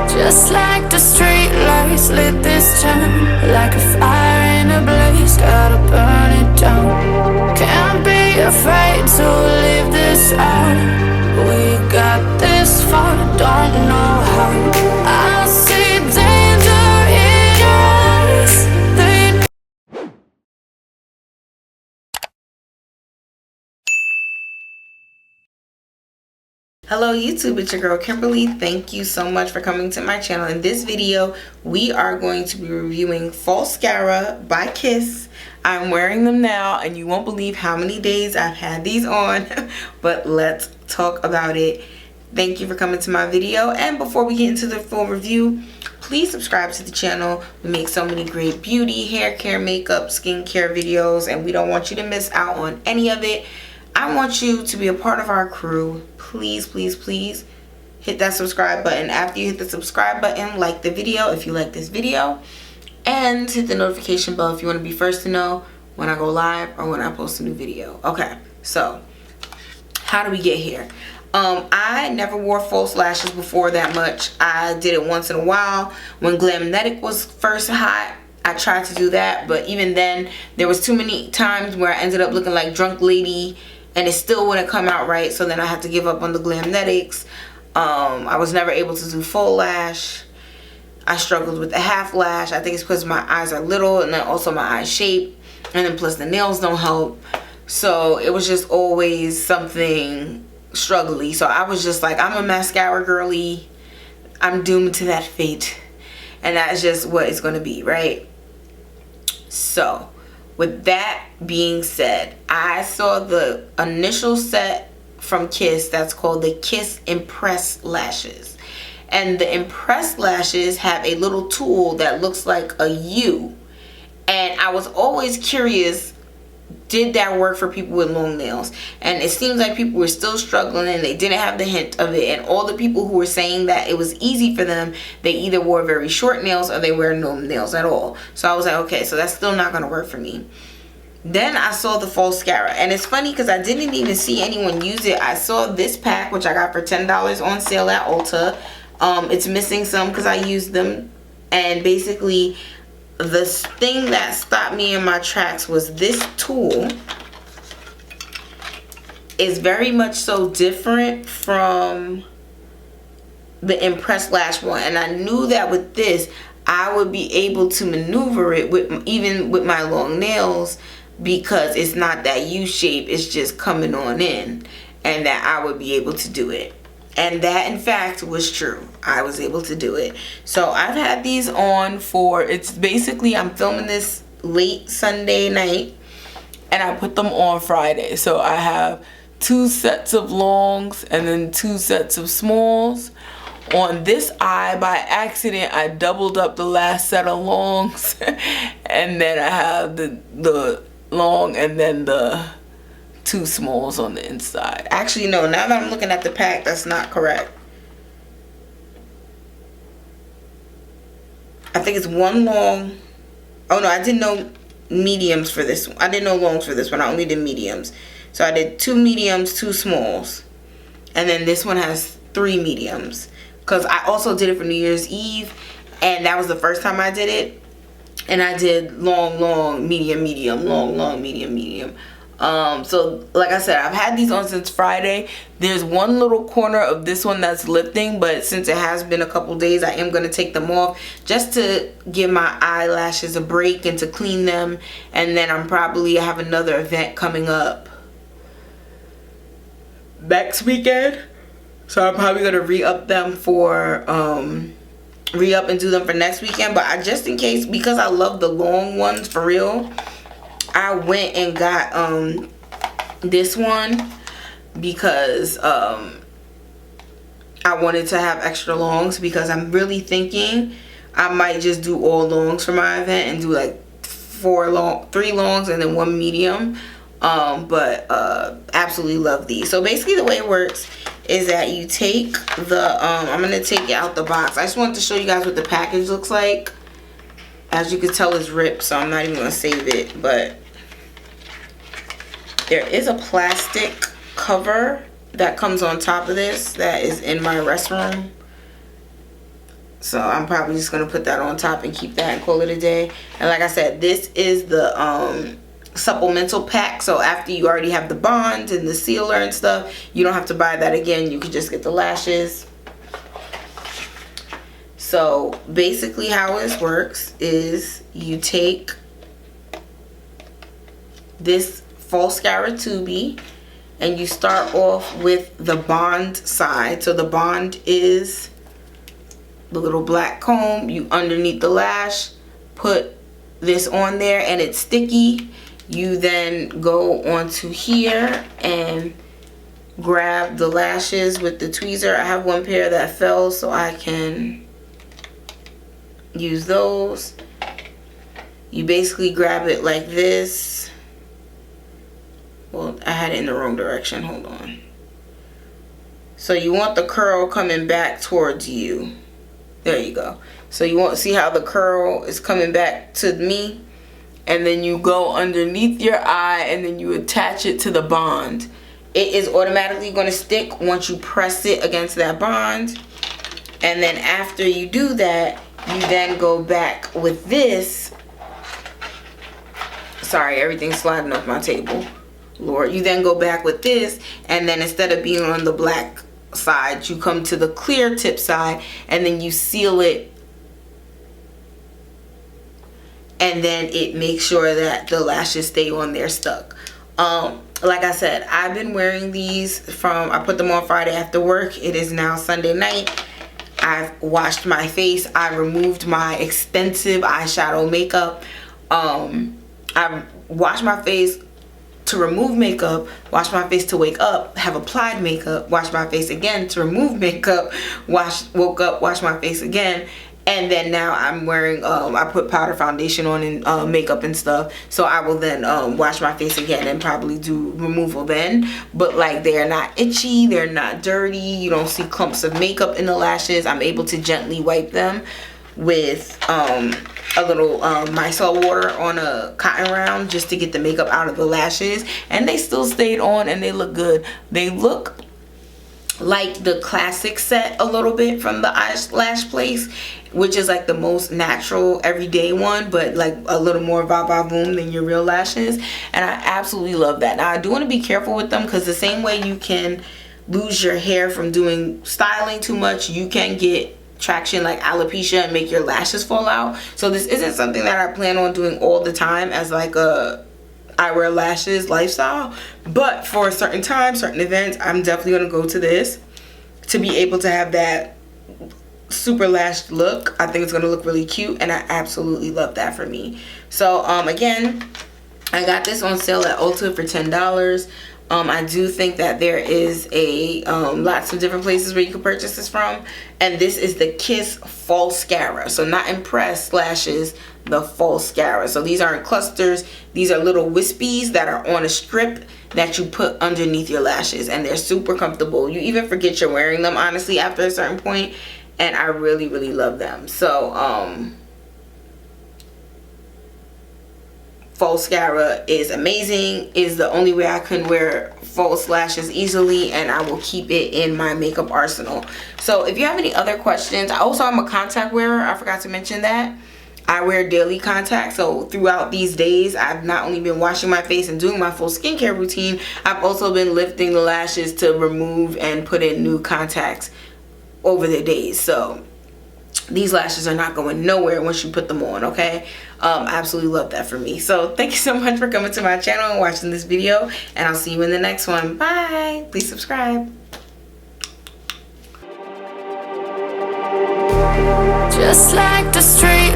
Just like the street lights lit this town, like a fire in a blaze, gotta burn it down. Can't be afraid to leave this out. We got this far, don't know how. I see danger in your eyes. Hello YouTube, it's your girl Kimberly. Thank you so much for coming to my channel. In this video, we are going to be reviewing Falscara by Kiss. I'm wearing them now and you won't believe how many days I've had these on, but let's talk about it. Thank you for coming to my video, and before we get into the full review, please subscribe to the channel. We make so many great beauty, hair care, makeup, skincare videos, and we don't want you to miss out on any of it. I want you to be a part of our crew. Please, please, please hit that subscribe button. After you hit the subscribe button, like the video if you like this video, and hit the notification bell if you want to be first to know when I go live or when I post a new video. Okay, so how do we get here? I never wore false lashes before that much. I did it once in a while when Glamnetic was first hot. I tried to do that, but even then there was too many times where I ended up looking like drunk lady and it still wouldn't come out right, so then I had to give up on the Glamnetics. I was never able to do full lash. I struggled with the half lash. I think it's because my eyes are little, and then also my eye shape, and then plus the nails don't help. So it was just always something struggly. So I was just like, I'm a mascara girly. I'm doomed to that fate, and that's just what it's going to be, right? So with that being said, I saw the initial set from Kiss that's called the Kiss Impress Lashes. And the Impress Lashes have a little tool that looks like a U. And I was always curious, did that work for people with long nails? And it seems like people were still struggling and they didn't have the hint of it. And all the people who were saying that it was easy for them, they either wore very short nails or they wear no nails at all. So I was like, okay, so that's still not going to work for me. Then I saw the Falscara, and it's funny because I didn't even see anyone use it. I saw this pack, which I got for $10 on sale at Ulta. It's missing some because I used them, and basically the thing that stopped me in my tracks was this tool is very much so different from the Impress Lash one, and I knew that with this I would be able to maneuver it with even with my long nails, because it's not that U shape, it's just coming on in, and that I would be able to do it. And that in fact was true. I was able to do it. So I've had these on for, it's basically, I'm filming this late Sunday night and I put them on Friday. So I have 2 sets of longs and then 2 sets of smalls. On this eye, by accident, I doubled up the last set of longs and then I have the long and then the 2 smalls on the inside. Actually, no, now that I'm looking at the pack, that's not correct. I think it's 1 long. Oh no, I didn't know mediums for this one. I didn't know longs for this one. I only did mediums. So I did 2 mediums, 2 smalls. And then this one has 3 mediums. Because I also did it for New Year's Eve, and that was the first time I did it. And I did long, long, medium, medium, long, long, medium, medium. So like I said, I've had these on since Friday. There's one little corner of this one that's lifting, but since it has been a couple days, I am going to take them off just to give my eyelashes a break and to clean them. And then I'm probably have another event coming up next weekend, so I'm probably going to re-up them for re-up and do them for next weekend. But I just in case, because I love the long ones for real, I went and got this one because I wanted to have extra longs, because I'm really thinking I might just do all longs for my event and do like 3 longs and then 1 medium. But absolutely love these. So basically the way it works is that you take the I'm gonna take it out the box. I just wanted to show you guys what the package looks like. As you can tell, it's ripped, so I'm not even gonna save it, but there is a plastic cover that comes on top of this that is in my restroom. So I'm probably just going to put that on top and keep that and call it a day. And like I said, this is the supplemental pack. So after you already have the bond and the sealer and stuff, you don't have to buy that again. You can just get the lashes. So basically how this works is you take this Falscara tubey and you start off with the bond side. So the bond is the little black comb. You underneath the lash put this on there and it's sticky. You then go onto here and grab the lashes with the tweezer. I have one pair that fell, so I can use those. You basically grab it like this. Well, I had it in the wrong direction. Hold on. So you want the curl coming back towards you. There you go. So you want to see how the curl is coming back to me, and then you go underneath your eye and then you attach it to the bond. It is automatically going to stick once you press it against that bond. And then after you do that, you then go back with this. Sorry, everything's sliding off my table. Lord, you then go back with this, and then instead of being on the black side, you come to the clear tip side and then you seal it, and then it makes sure that the lashes stay on there stuck. Like I said, I've been wearing these from, I put them on Friday after work. It is now Sunday night. I've washed my face. I removed my expensive eyeshadow makeup. I washed my face to remove makeup, wash my face to wake up, have applied makeup, wash my face again to remove makeup, woke up, wash my face again, and then now I'm wearing, I put powder foundation on and makeup and stuff, so I will then wash my face again and probably do removal then. But like, they're not itchy, they're not dirty, you don't see clumps of makeup in the lashes. I'm able to gently wipe them with a little micellar water on a cotton round just to get the makeup out of the lashes, and they still stayed on and they look good. They look like the classic set a little bit from the eyelash place, which is like the most natural everyday one, but like a little more va boom than your real lashes, and I absolutely love that. Now I do want to be careful with them, because the same way you can lose your hair from doing styling too much, you can get traction like alopecia and make your lashes fall out. So this isn't something that I plan on doing all the time as like a I wear lashes lifestyle, but for a certain time, certain events, I'm definitely going to go to this to be able to have that super lashed look. I think it's going to look really cute, and I absolutely love that for me. So again, I got this on sale at Ulta for $10. I do think that there is a lots of different places where you can purchase this from, and this is the Kiss Falscara. So not Impress lashes, the Falscara. So these aren't clusters, these are little wispies that are on a strip that you put underneath your lashes, and they're super comfortable. You even forget you're wearing them, honestly, after a certain point, and I really love them. So Falscara is amazing. Is the only way I can wear false lashes easily, and I will keep it in my makeup arsenal. So if you have any other questions, also I'm a contact wearer. I forgot to mention that. I wear daily contacts, so throughout these days I've not only been washing my face and doing my full skincare routine, I've also been lifting the lashes to remove and put in new contacts over the days. So these lashes are not going nowhere once you put them on, okay? I absolutely love that for me. So thank you so much for coming to my channel and watching this video, and I'll see you in the next one. Bye. Please subscribe. Just like the street